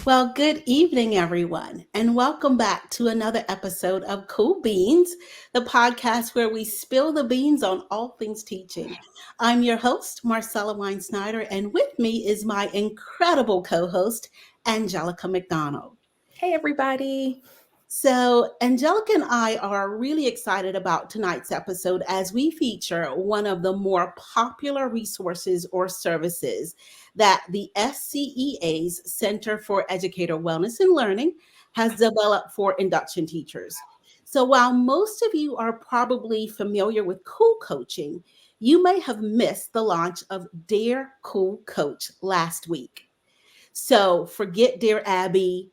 Well, good evening, everyone, and welcome back to another episode of Cool Beans, the podcast where we spill the beans on all things teaching. I'm your host, Marcella Wine-Snyder, and with me is my incredible co host, Angelica McDonald. Hey, everybody. So, Angelica and I are really excited about tonight's episode as we feature one of the more popular resources or services that the SCEA's Center for Educator Wellness and Learning has developed for induction teachers. So, while most of you are probably familiar with Cool Coaching, you may have missed the launch of Dear Cool Coach last week. So forget Dear Abby,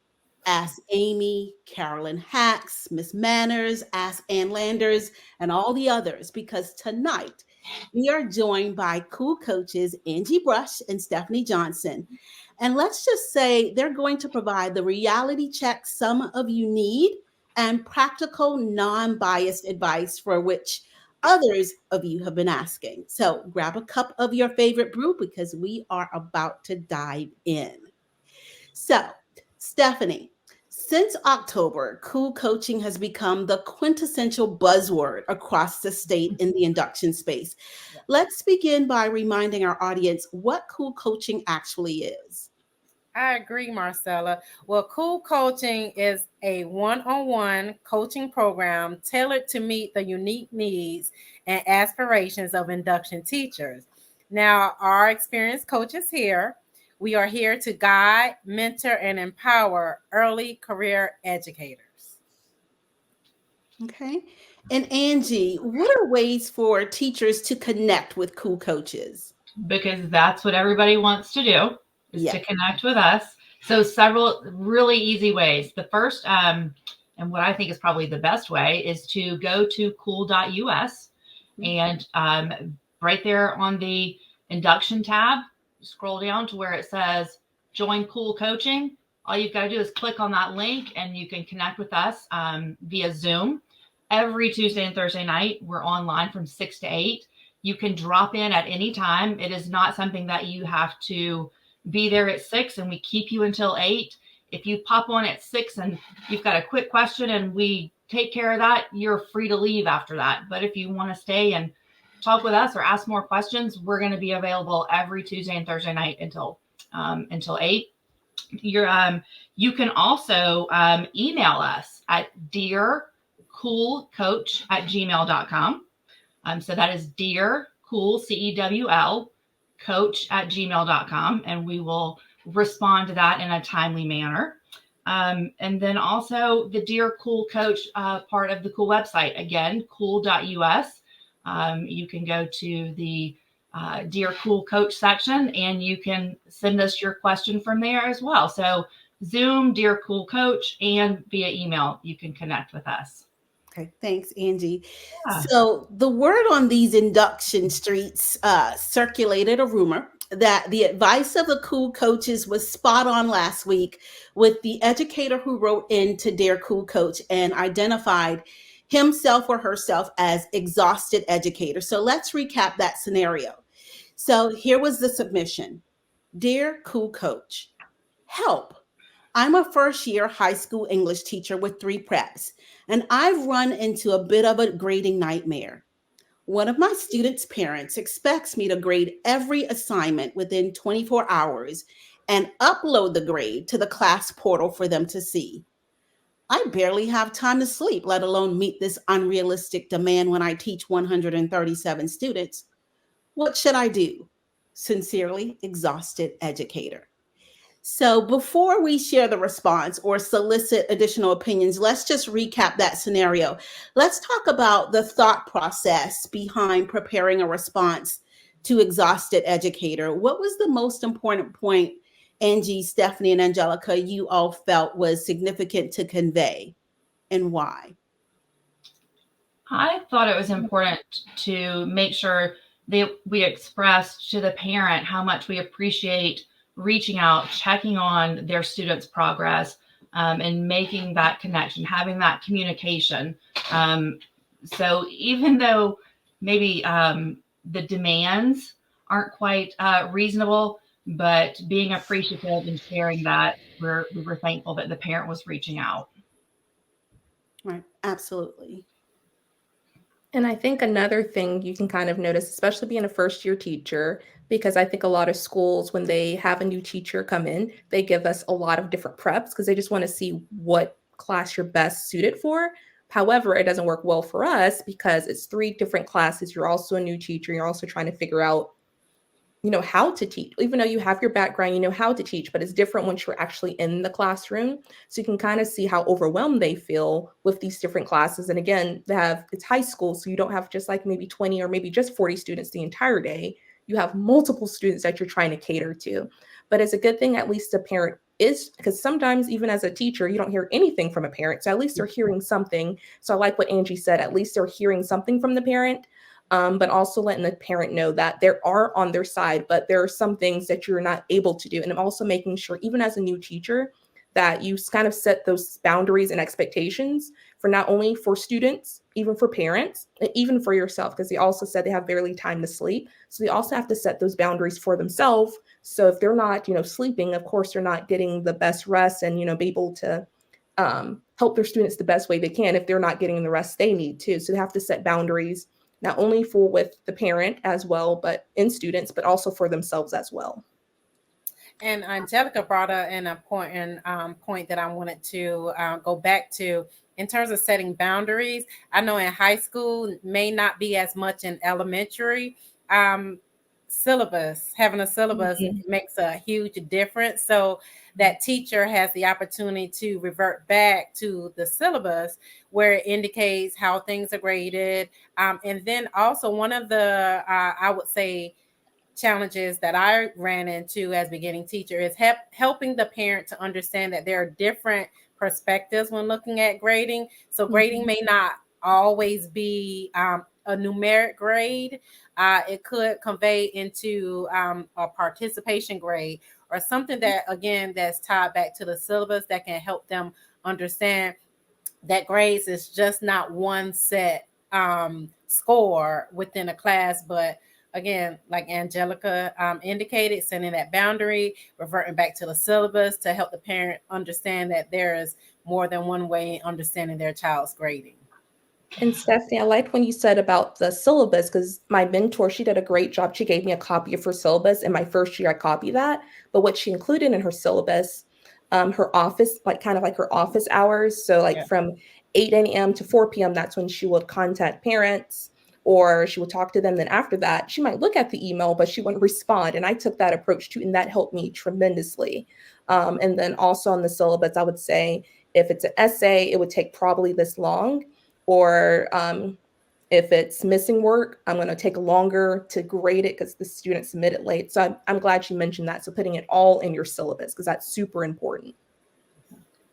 ask Amy, Carolyn Hacks, Miss Manners, ask Ann Landers, and all the others, because tonight we are joined by cool coaches Angie Brush and Stephanie Johnson. And let's just say they're going to provide the reality check some of you need and practical, non biased advice for which others of you have been asking. So grab a cup of your favorite brew because we are about to dive in. So, Stephanie, since October, cool coaching has become the quintessential buzzword across the state in the induction space. Let's begin by reminding our audience what cool coaching actually is. I agree, Marcella. Well, Cool Coaching is a one-on-one coaching program tailored to meet the unique needs and aspirations of induction teachers. Now, our experienced coaches here, we are here to guide, mentor, and empower early career educators. Okay. And Angie, what are ways for teachers to connect with cool coaches? Because that's what everybody wants to do is Yeah. to connect with us. So several really easy ways. The first, and what I think is probably the best way, is to go to cool.us and right there on the induction tab, scroll down to where it says join Cool Coaching. All you've got to do is click on that link and you can connect with us via Zoom. Every Tuesday and Thursday night, we're online from 6 to 8. You can drop in at any time. It is not something that you have to be there at 6 and we keep you until 8. If you pop on at 6 and you've got a quick question and we take care of that, you're free to leave after that. But if you want to stay and talk with us or ask more questions, we're going to be available every Tuesday and Thursday night until 8. You can also email us at dearcoolcoach@gmail.com. So that is dear cool, CEWL, coach@gmail.com. And we will respond to that in a timely manner. And then also the Dear Cool Coach part of the Cool website, again, cool.us. You can go to the Dear Cool Coach section and you can send us your question from there as well. So Zoom, Dear Cool Coach, and via email, you can connect with us. Okay, thanks, Angie. Yeah. So the word on these induction streets circulated a rumor that the advice of the cool coaches was spot on last week with the educator who wrote in to Dear Cool Coach and identified himself or herself as exhausted educator. So let's recap that scenario. So here was the submission. Dear Cool Coach, help. I'm a first year high school English teacher with 3 preps, and I've run into a bit of a grading nightmare. One of my students' parents expects me to grade every assignment within 24 hours and upload the grade to the class portal for them to see. I barely have time to sleep, let alone meet this unrealistic demand when I teach 137 students. What should I do? Sincerely, exhausted educator. So, before we share the response or solicit additional opinions, let's just recap that scenario. Let's talk about the thought process behind preparing a response to exhausted educator. What was the most important point, Angie, Stephanie, and Angelica, you all felt was significant to convey, and why? I thought it was important to make sure that we expressed to the parent how much we appreciate reaching out, checking on their students' progress, and making that connection, having that communication. So even though maybe the demands aren't quite reasonable, but being appreciative and sharing that, we were thankful that the parent was reaching out. Right. Absolutely. And I think another thing you can kind of notice, especially being a first year teacher, because I think a lot of schools, when they have a new teacher come in, they give us a lot of different preps because they just want to see what class you're best suited for. However, it doesn't work well for us because it's 3 different classes. You're also a new teacher. You're also trying to figure out how to teach. Even though you have your background, you know how to teach, but it's different once you're actually in the classroom. So you can kind of see how overwhelmed they feel with these different classes. And again, it's high school, so you don't have just like maybe 20 or maybe just 40 students the entire day. You have multiple students that you're trying to cater to. But it's a good thing at least a parent is, because sometimes even as a teacher, you don't hear anything from a parent. So at least they're hearing something. So I like what Angie said, at least they're hearing something from the parent. But also letting the parent know that there are on their side, but there are some things that you're not able to do. And I'm also making sure, even as a new teacher, that you kind of set those boundaries and expectations for not only for students, even for parents, and even for yourself, because they also said they have barely time to sleep. So they also have to set those boundaries for themselves. So if they're not, sleeping, of course, they're not getting the best rest and, be able to help their students the best way they can if they're not getting the rest they need too. So they have to set boundaries not only for with the parent as well, but in students, but also for themselves as well. And Angelica brought up an important point that I wanted to go back to in terms of setting boundaries. I know in high school may not be as much in elementary. Syllabus, having a syllabus makes a huge difference. So that teacher has the opportunity to revert back to the syllabus where it indicates how things are graded. And then also one of the, I would say, challenges that I ran into as beginning teacher is helping the parent to understand that there are different perspectives when looking at grading. So grading may not always be a numeric grade. It could convey into a participation grade or something that, again, that's tied back to the syllabus that can help them understand that grades is just not one set score within a class, but again, like Angelica indicated, setting that boundary, reverting back to the syllabus to help the parent understand that there is more than one way in understanding their child's grading. And Stephanie, I liked when you said about the syllabus, because my mentor, she did a great job. She gave me a copy of her syllabus. In my first year, I copied that. But what she included in her syllabus, her office, kind of like her office hours. So from 8 a.m. to 4 p.m., that's when she would contact parents or she would talk to them. Then after that, she might look at the email, but she wouldn't respond. And I took that approach too, and that helped me tremendously. And then also on the syllabus, I would say if it's an essay, it would take probably this long. Or if it's missing work, I'm going to take longer to grade it because the student submitted late. So I'm glad you mentioned that. So putting it all in your syllabus, because that's super important.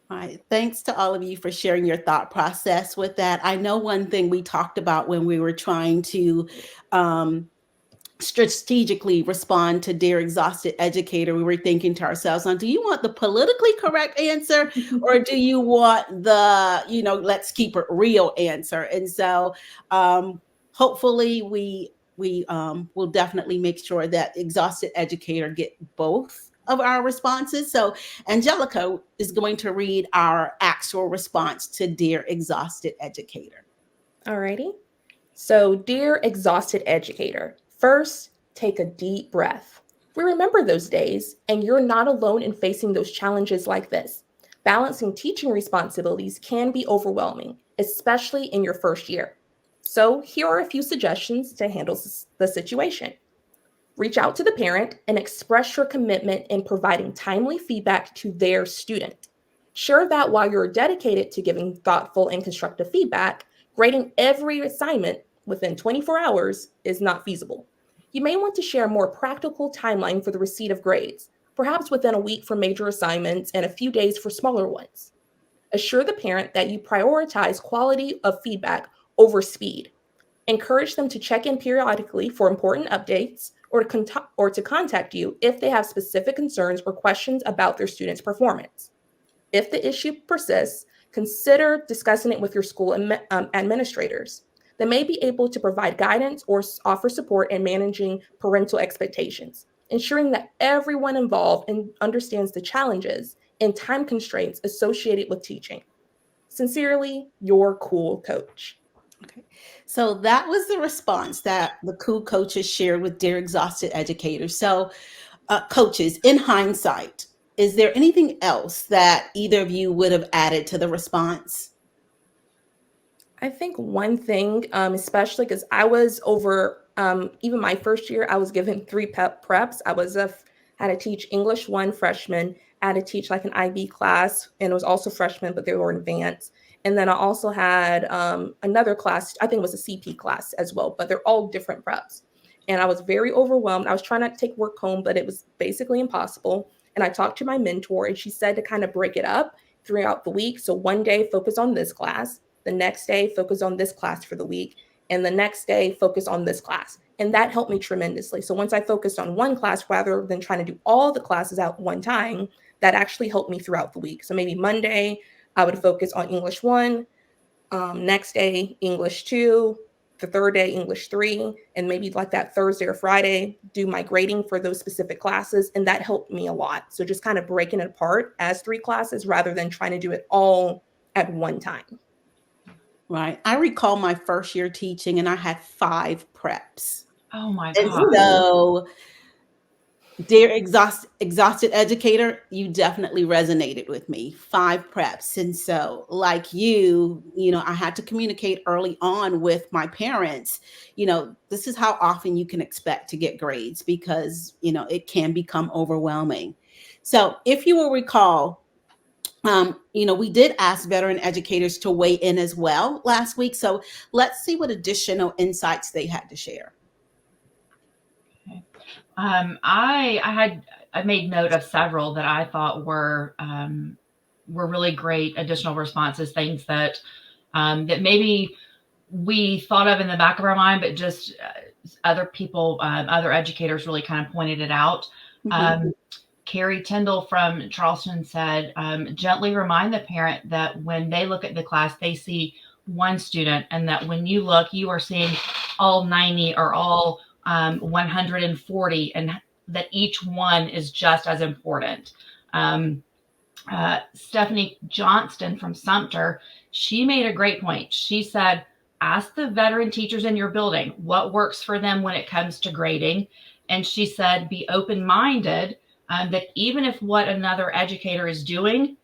All right. Thanks to all of you for sharing your thought process with that. I know one thing we talked about when we were trying to strategically respond to Dear Exhausted Educator, we were thinking to ourselves, do you want the politically correct answer or do you want the, let's keep it real answer? And so hopefully we will definitely make sure that Exhausted Educator get both of our responses. So Angelica is going to read our actual response to Dear Exhausted Educator. Alrighty. So, Dear Exhausted Educator, first, take a deep breath. We remember those days, and you're not alone in facing those challenges like this. Balancing teaching responsibilities can be overwhelming, especially in your first year. So, here are a few suggestions to handle the situation. Reach out to the parent and express your commitment in providing timely feedback to their student. Share that while you're dedicated to giving thoughtful and constructive feedback, grading every assignment within 24 hours is not feasible. You may want to share a more practical timeline for the receipt of grades, perhaps within a week for major assignments and a few days for smaller ones. Assure the parent that you prioritize quality of feedback over speed. Encourage them to check in periodically for important updates or to contact you if they have specific concerns or questions about their students' performance. If the issue persists, consider discussing it with your school administrators. They may be able to provide guidance or offer support in managing parental expectations. ensuring that everyone involved and understands the challenges and time constraints associated with teaching. Sincerely, your cool coach. Okay. So that was the response that the cool coaches shared with Dear Exhausted Educators. So, coaches, in hindsight, is there anything else that either of you would have added to the response? I think one thing, especially because I was over, even my first year, I was given three preps. Had to teach English 1 freshman, I had to teach like an IB class, and it was also freshmen, but they were advanced. And then I also had another class, I think it was a CP class as well, but they're all different preps. And I was very overwhelmed. I was trying not to take work home, but it was basically impossible. And I talked to my mentor, and she said to kind of break it up throughout the week. So one day, focus on this class. The next day, focus on this class for the week. And the next day, focus on this class. And that helped me tremendously. So once I focused on one class rather than trying to do all the classes at one time, that actually helped me throughout the week. So maybe Monday, I would focus on English 1, next day, English 2, the third day, English 3, and maybe like that Thursday or Friday, do my grading for those specific classes. And that helped me a lot. So just kind of breaking it apart as 3 classes rather than trying to do it all at one time. Right. I recall my first year teaching and I had 5 preps. Oh my And God. so, dear exhausted educator, you definitely resonated with me. 5 preps. And so, like you, I had to communicate early on with my parents, this is how often you can expect to get grades because, it can become overwhelming. So if you will recall, we did ask veteran educators to weigh in as well last week. So let's see what additional insights they had to share. I made note of several that I thought were really great additional responses, things that that maybe we thought of in the back of our mind, but just other people, other educators really kind of pointed it out. Mhm. Carrie Tyndall from Charleston said, gently remind the parent that when they look at the class, they see one student, and that when you look, you are seeing all 90 or all 140, and that each one is just as important. Stephanie Johnston from Sumter, she made a great point. She said, ask the veteran teachers in your building what works for them when it comes to grading. And she said, be open-minded, that even if what another educator is doing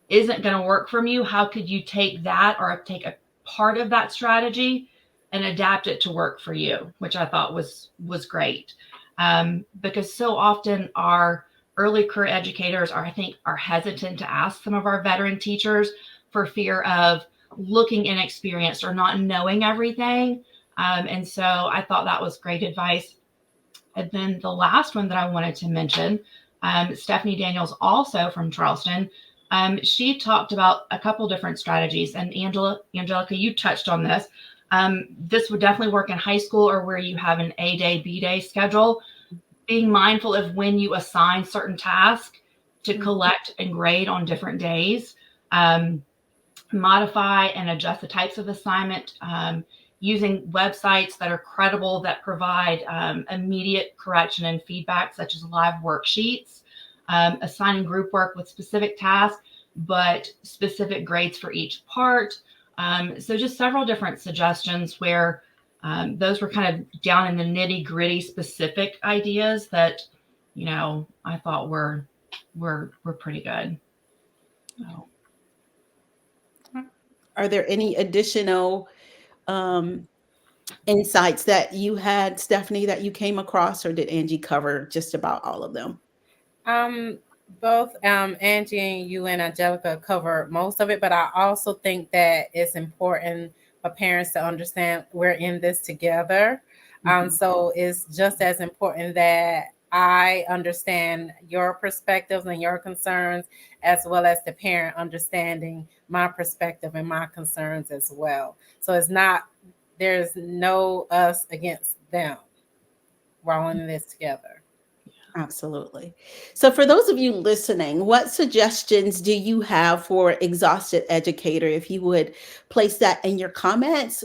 isn't going to work from you, how could you take that or take a part of that strategy and adapt it to work for you, which I thought was great. Because so often our early career educators are hesitant to ask some of our veteran teachers for fear of looking inexperienced or not knowing everything. And so I thought that was great advice. And then the last one that I wanted to mention, Stephanie Daniels, also from Charleston, she talked about a couple different strategies. And Angelica, you touched on this. This would definitely work in high school or where you have an A day, B day schedule. Being mindful of when you assign certain tasks to collect and grade on different days. Modify and adjust the types of assignment, using websites that are credible, that provide immediate correction and feedback, such as live worksheets, assigning group work with specific tasks, but specific grades for each part. So just several different suggestions where those were kind of down in the nitty gritty specific ideas that, I thought were pretty good. So. Are there any additional insights that you had, Stephanie, that you came across, or did Angie cover just about all of them? Both Angie and you and Angelica covered most of it, but I also think that it's important for parents to understand we're in this together. So it's just as important that I understand your perspectives and your concerns, as well as the parent understanding my perspective and my concerns as well. So there's no us against them. We're all in this together. Absolutely. So for those of you listening, what suggestions do you have for exhausted educator? If you would place that in your comments,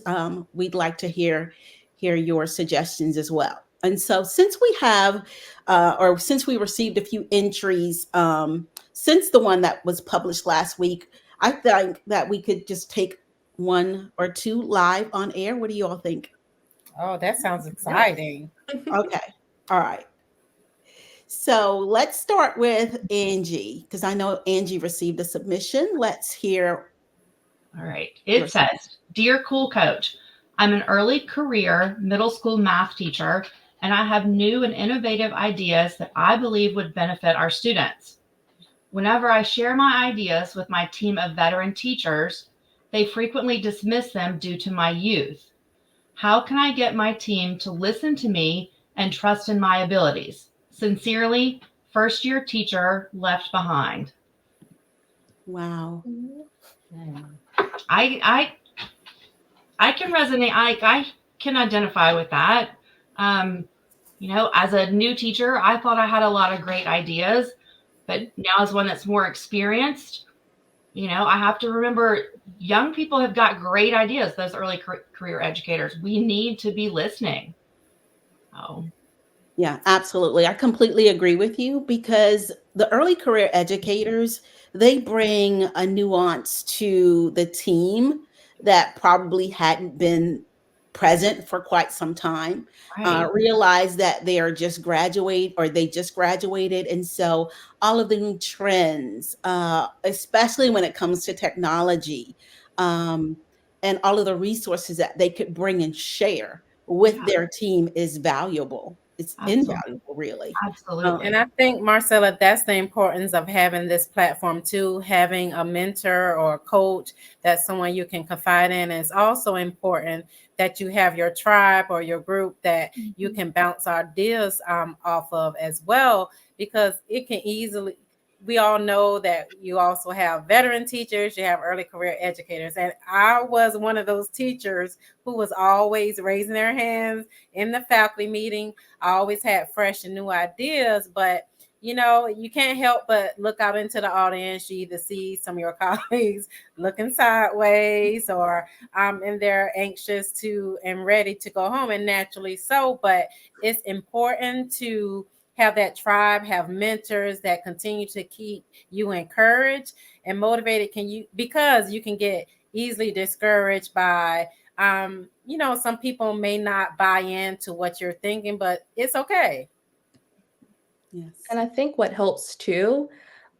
we'd like to hear your suggestions as well. And so since we have, or since we received a few entries since the one that was published last week, I think that we could just take one or two live on air. What do you all think? Oh, that sounds exciting. Okay. All right. So let's start with Angie, because I know Angie received a submission. Let's hear. All right. It says, Dear Cool Coach, I'm an early career middle school math teacher, and I have new and innovative ideas that I believe would benefit our students. Whenever I share my ideas with my team of veteran teachers, they frequently dismiss them due to my youth. How can I get my team to listen to me and trust in my abilities? Sincerely, first year teacher left behind. Wow. I can resonate. I can identify with that. As a new teacher, I thought I had a lot of great ideas, but now as one that's more experienced, I have to remember young people have got great ideas. Those early career educators, we need to be listening. Oh. Yeah, absolutely. I completely agree with you, because the early career educators, they bring a nuance to the team that probably hadn't been present for quite some time. Right. Realize that they are just graduate, or they just graduated. And so all of the new trends, especially when it comes to technology, and all of the resources that they could bring and share with their team is valuable. It's invaluable, really. Absolutely. And I think, Marcella, that's the importance of having this platform too, having a mentor or a coach, that's someone you can confide in. And it's also important that you have your tribe or your group that you can bounce ideas off of as well, because it can easily, we all know that you also have veteran teachers, you have early career educators. And I was one of those teachers who was always raising their hands in the faculty meeting. I always had fresh and new ideas, but you can't help but look out into the audience. You either see some of your colleagues looking sideways, or and they're anxious to and ready to go home, and naturally so. But it's important to have that tribe, have mentors that continue to keep you encouraged and motivated. Because you can get easily discouraged by some people may not buy into what you're thinking, but it's okay. Yes. And I think what helps too,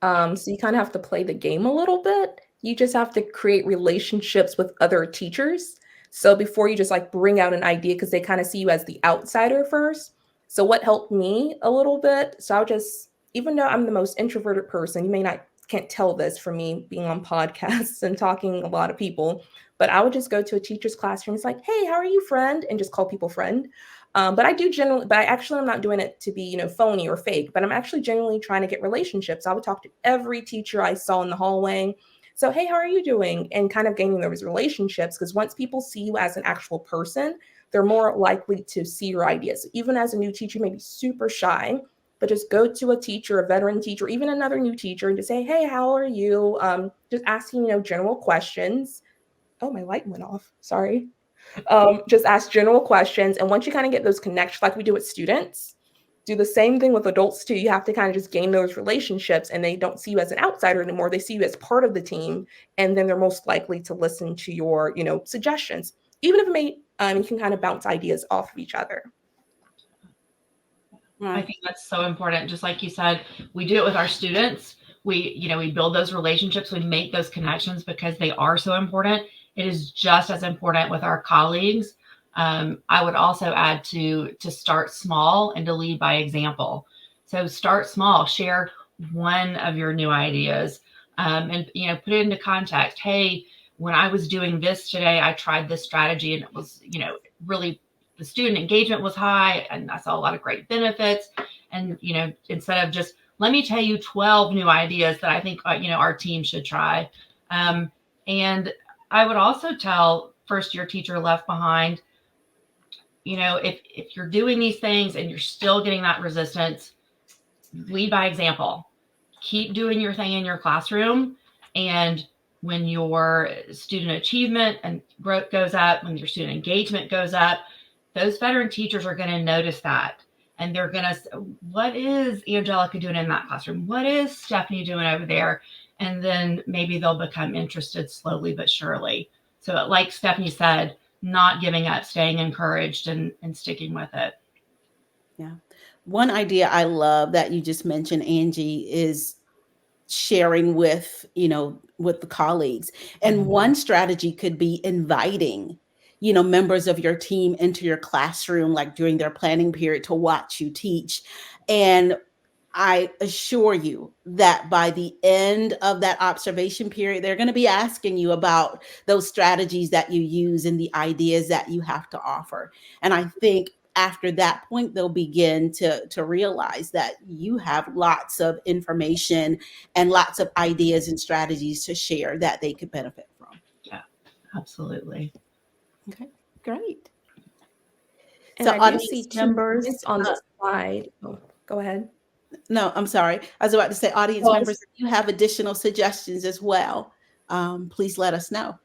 so you kind of have to play the game a little bit. You just have to create relationships with other teachers. So before you just like bring out an idea, because they kind of see you as the outsider first. So what helped me a little bit, so I'll just, even though I'm the most introverted person, you can't tell this from me being on podcasts and talking a lot of people, but I would just go to a teacher's classroom. It's like, hey, how are you, friend? And just call people friend. But I actually, I'm not doing it to be, phony or fake, but I'm actually genuinely trying to get relationships. I would talk to every teacher I saw in the hallway. So, hey, how are you doing? And kind of gaining those relationships, because once people see you as an actual person, they're more likely to see your ideas. Even as a new teacher, you may be super shy, but just go to a teacher, a veteran teacher, even another new teacher, and just say, hey, how are you? Just asking, general questions. Oh, my light went off. Sorry. Just ask general questions. And once you kind of get those connections, like we do with students, do the same thing with adults too. You have to kind of just gain those relationships, and they don't see you as an outsider anymore. They see you as part of the team. And then they're most likely to listen to your, suggestions, even if it may, you can kind of bounce ideas off of each other. I think that's so important. Just like you said, we do it with our students. We build those relationships, we make those connections because they are so important. It is just as important with our colleagues. I would also add to start small and to lead by example. So start small, share one of your new ideas, and put it into context. Hey, when I was doing this today, I tried this strategy, and it was really, the student engagement was high, and I saw a lot of great benefits. And instead of just, let me tell you 12 new ideas that I think our team should try. And I would also tell first year teacher left behind, if you're doing these things and you're still getting that resistance, lead by example. Keep doing your thing in your classroom. And when your student achievement and growth goes up, when your student engagement goes up, those veteran teachers are going to notice that. And they're going to, what is Angelica doing in that classroom? What is Stephanie doing over there? And then maybe they'll become interested slowly but surely. So like Stephanie said, not giving up, staying encouraged and sticking with it. Yeah. One idea I love that you just mentioned, Angie, is sharing with, with the colleagues. And one strategy could be inviting, members of your team into your classroom, like during their planning period, to watch you teach. And I assure you that by the end of that observation period, they're going to be asking you about those strategies that you use and the ideas that you have to offer. And I think after that point, they'll begin to realize that you have lots of information and lots of ideas and strategies to share that they could benefit from. Yeah, absolutely. Okay, great. And So I do see audience two members, points on the slide. Oh, go ahead. no, I'm sorry. I was about to say, audience Oh, members, if you have additional suggestions as well, please let us know.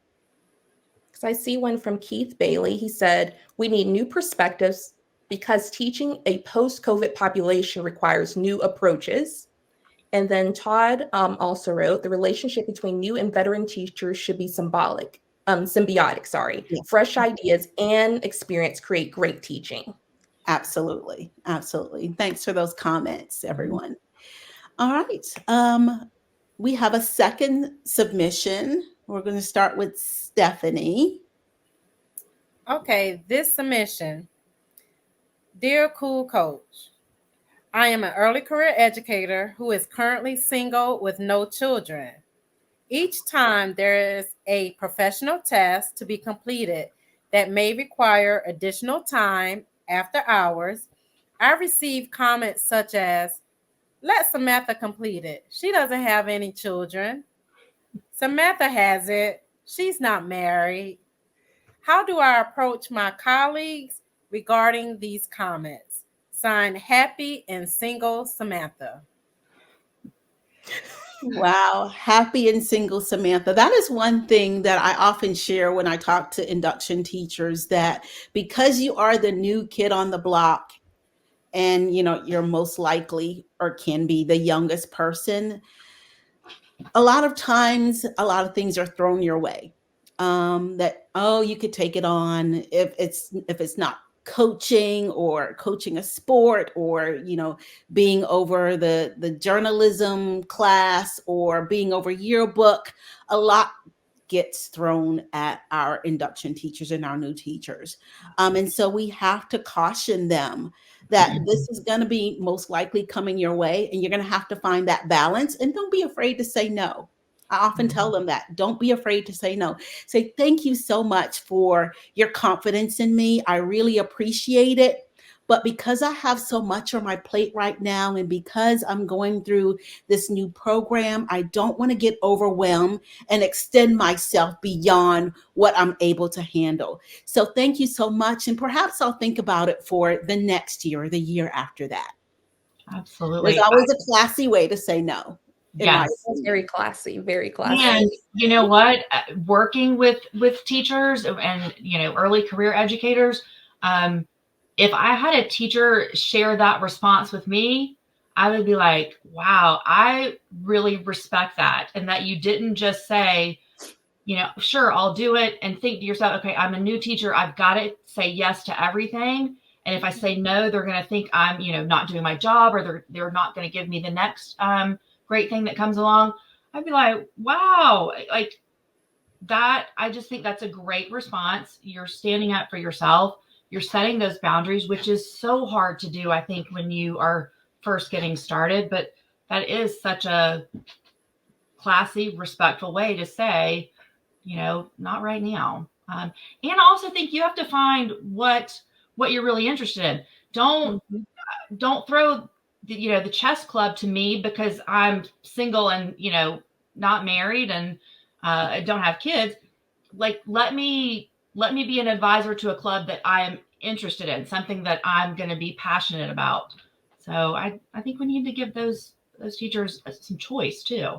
because I see one from Keith Bailey. He said, we need new perspectives because teaching a post-COVID population requires new approaches. And then Todd also wrote, the relationship between new and veteran teachers should be symbiotic, sorry. Yeah. Fresh ideas and experience create great teaching. Absolutely. Absolutely. Thanks for those comments, everyone. All right. We have a second submission. We're going to start with Stephanie. Okay, this submission. Dear Cool Coach, I am an early career educator who is currently single with no children. Each time there is a professional test to be completed that may require additional time after hours, I receive comments such as, let Samantha complete it. She doesn't have any children. Samantha has it. She's not married. How do I approach my colleagues regarding these comments? Signed, Happy and Single Samantha. Wow. Happy and single Samantha. That is one thing that I often share when I talk to induction teachers, that because you are the new kid on the block and, you're most likely or can be the youngest person, a lot of times, a lot of things are thrown your way. That, oh, you could take it on if it's not coaching or coaching a sport, or being over the journalism class or being over yearbook. A lot gets thrown at our induction teachers and our new teachers. And so we have to caution them that this is going to be most likely coming your way, and you're going to have to find that balance, and don't be afraid to say no. I often tell them that. Don't be afraid to say no. Say, thank you so much for your confidence in me. I really appreciate it. But because I have so much on my plate right now, and because I'm going through this new program, I don't want to get overwhelmed and extend myself beyond what I'm able to handle. So thank you so much. And perhaps I'll think about it for the next year or the year after that. Absolutely. There's always a classy way to say no. Yes. That's very classy, very classy. And you know what? Working with teachers and early career educators, if I had a teacher share that response with me, I would be like, wow, I really respect that. And that you didn't just say, sure, I'll do it, and think to yourself, okay, I'm a new teacher. I've got to say yes to everything. And if I say no, they're going to think I'm, not doing my job, or they're not going to give me the next great thing that comes along. I'd be like, wow, like that. I just think that's a great response. You're standing up for yourself. You're setting those boundaries, which is so hard to do, I think, when you are first getting started. But that is such a classy, respectful way to say, not right now. And I also think you have to find what you're really interested in. Don't throw the chess club to me because I'm single and not married and I don't have kids. Like, let me be an advisor to a club that I am interested in, something that I'm going to be passionate about. So I think we need to give those teachers some choice too.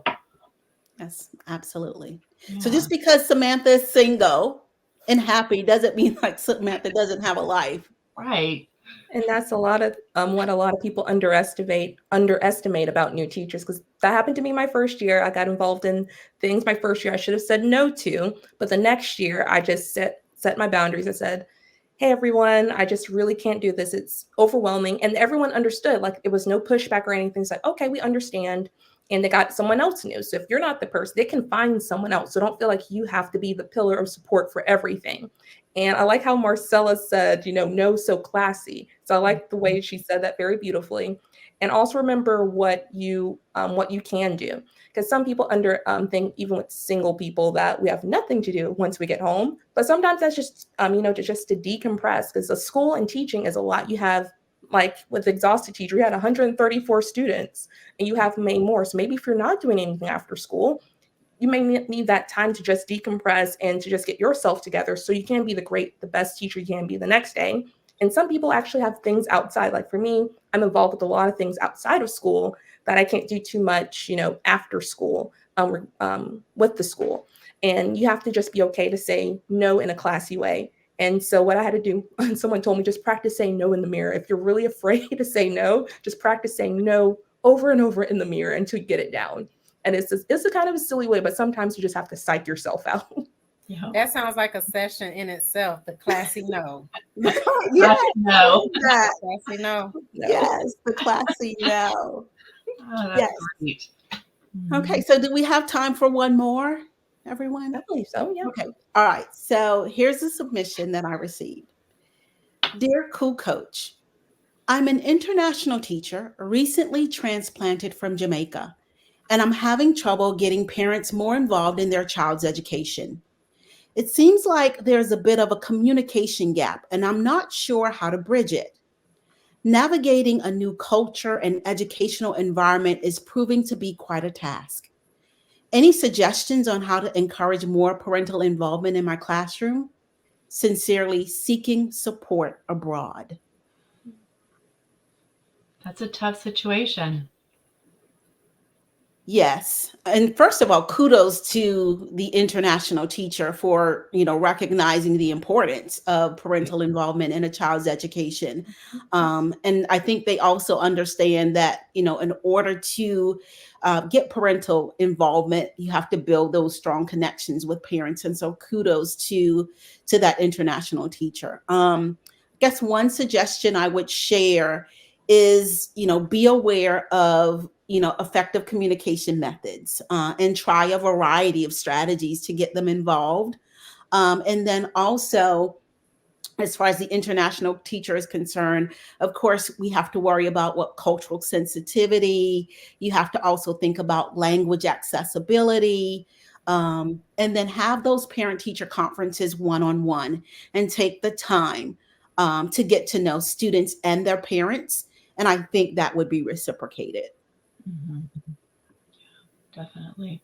Yes, absolutely. Yeah. So just because Samantha is single and happy doesn't mean like Samantha doesn't have a life. Right. And that's a lot of what a lot of people underestimate about new teachers, because that happened to me my first year. I got involved in things my first year I should have said no to, but the next year I just set my boundaries. I said, "Hey everyone, I just really can't do this. It's overwhelming." And everyone understood. Like, it was no pushback or anything. It's like, "Okay, we understand." And they got someone else new. So if you're not the person, they can find someone else. So don't feel like you have to be the pillar of support for everything. And I like how Marcella said, no, so classy. So I like the way she said that very beautifully. And also remember what you can do, because some people think, even with single people, that we have nothing to do once we get home. But sometimes that's just to decompress, because the school and teaching is a lot. You have, like with exhausted teacher, you had 134 students, and you have many more. So maybe if you're not doing anything after school, you may need that time to just decompress and to just get yourself together, so you can be the best teacher you can be the next day. And some people actually have things outside. Like for me, I'm involved with a lot of things outside of school that I can't do too much, after school, with the school. And you have to just be okay to say no in a classy way. And so what I had to do, someone told me, just practice saying no in the mirror. If you're really afraid to say no, just practice saying no over and over in the mirror until you get it down. And it's a kind of a silly way, but sometimes you just have to psych yourself out. Yeah. That sounds like a session in itself, the classy no. Yeah, No. that. Classy no. No. Yes, the classy no. Oh, that's Yes. great. Okay, so do we have time for one more, everyone? I believe so, yeah. Okay. All right. So here's a submission that I received. Dear Cool Coach, I'm an international teacher, recently transplanted from Jamaica, and I'm having trouble getting parents more involved in their child's education. It seems like there's a bit of a communication gap, and I'm not sure how to bridge it. Navigating a new culture and educational environment is proving to be quite a task. Any suggestions on how to encourage more parental involvement in my classroom? Sincerely, seeking support abroad. That's a tough situation. Yes. And first of all, kudos to the international teacher for, recognizing the importance of parental involvement in a child's education. And I think they also understand that, in order to get parental involvement, you have to build those strong connections with parents. And so kudos to that international teacher. I guess one suggestion I would share is, be aware of, effective communication methods, and try a variety of strategies to get them involved. And then also, as far as the international teacher is concerned, of course, we have to worry about what cultural sensitivity. You have to also think about language accessibility. And then have those parent teacher conferences one-on-one and take the time to get to know students and their parents. And I think that would be reciprocated. Mm-hmm. Definitely.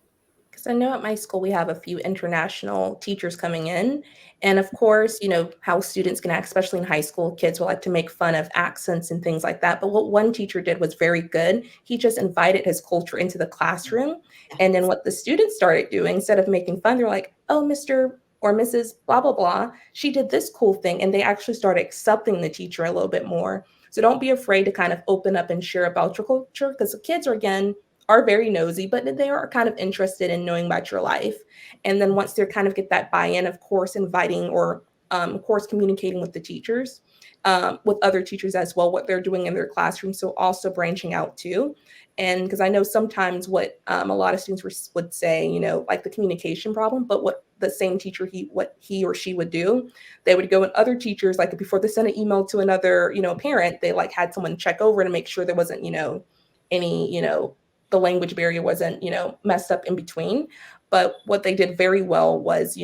Because I know at my school we have a few international teachers coming in. And of course, how students can act, especially in high school, kids will like to make fun of accents and things like that. But what one teacher did was very good. He just invited his culture into the classroom. And then what the students started doing, instead of making fun, they're like, "Oh, Mr. or Mrs. blah, blah, blah, she did this cool thing." And they actually started accepting the teacher a little bit more. So don't be afraid to kind of open up and share about your culture, because the kids are very nosy, but they are kind of interested in knowing about your life. And then once they kind of get that buy-in, of course, inviting or of course, communicating with the teachers, with other teachers as well, what they're doing in their classroom. So also branching out too. And because I know sometimes what a lot of students would say, like the communication problem, but what the same teacher, what he or she would do, they would go and other teachers, like before they send an email to another, parent, they like had someone check over to make sure there wasn't, any, the language barrier wasn't, messed up in between. But what they did very well was,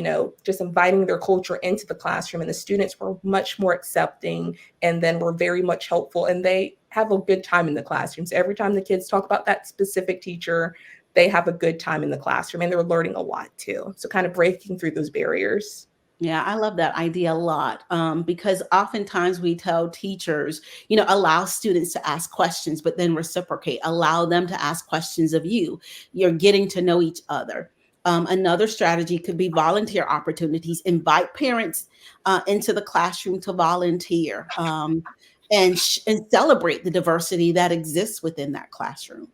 just inviting their culture into the classroom, and the students were much more accepting and then were very much helpful, and they have a good time in the classroom. So every time the kids talk about that specific teacher, they have a good time in the classroom, and they're learning a lot too. So kind of breaking through those barriers. Yeah, I love that idea a lot, because oftentimes we tell teachers, allow students to ask questions, but then reciprocate, allow them to ask questions of you. You're getting to know each other. Another strategy could be volunteer opportunities. Invite parents into the classroom to volunteer, and celebrate the diversity that exists within that classroom.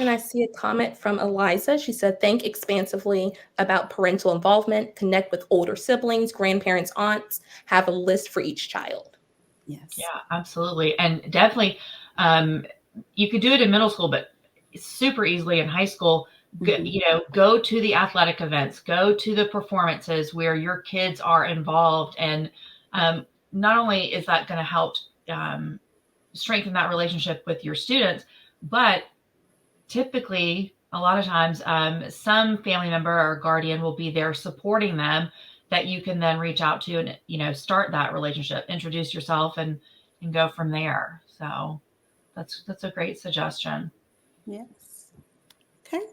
And I see a comment from Eliza. She said, think expansively about parental involvement, connect with older siblings, grandparents, aunts, have a list for each child. Yes. Yeah, absolutely. And definitely, you could do it in middle school, but super easily in high school. Go to the athletic events, go to the performances where your kids are involved. And not only is that going to help strengthen that relationship with your students, but typically, a lot of times, some family member or guardian will be there supporting them that you can then reach out to and, start that relationship, introduce yourself and go from there. So that's a great suggestion. Yes. Okay.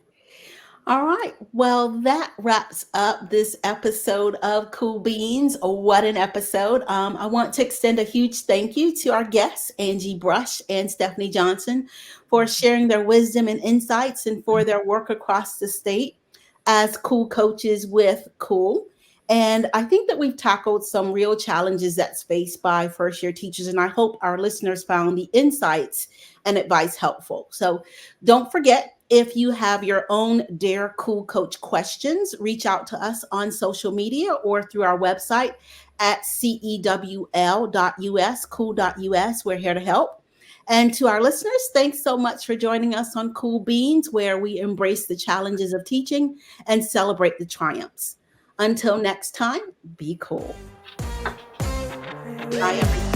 All right. Well, that wraps up this episode of Cool Beans. Oh, what an episode. I want to extend a huge thank you to our guests, Angie Brush and Stephanie Johnson, for sharing their wisdom and insights and for their work across the state as Cool Coaches with Cool. And I think that we've tackled some real challenges that's faced by first year teachers. And I hope our listeners found the insights and advice helpful. So don't forget, if you have your own Dare Cool Coach questions, reach out to us on social media or through our website at CEWL.us, cool.us. We're here to help. And to our listeners, thanks so much for joining us on Cool Beans, where we embrace the challenges of teaching and celebrate the triumphs. Until next time, be cool. Bye, everyone.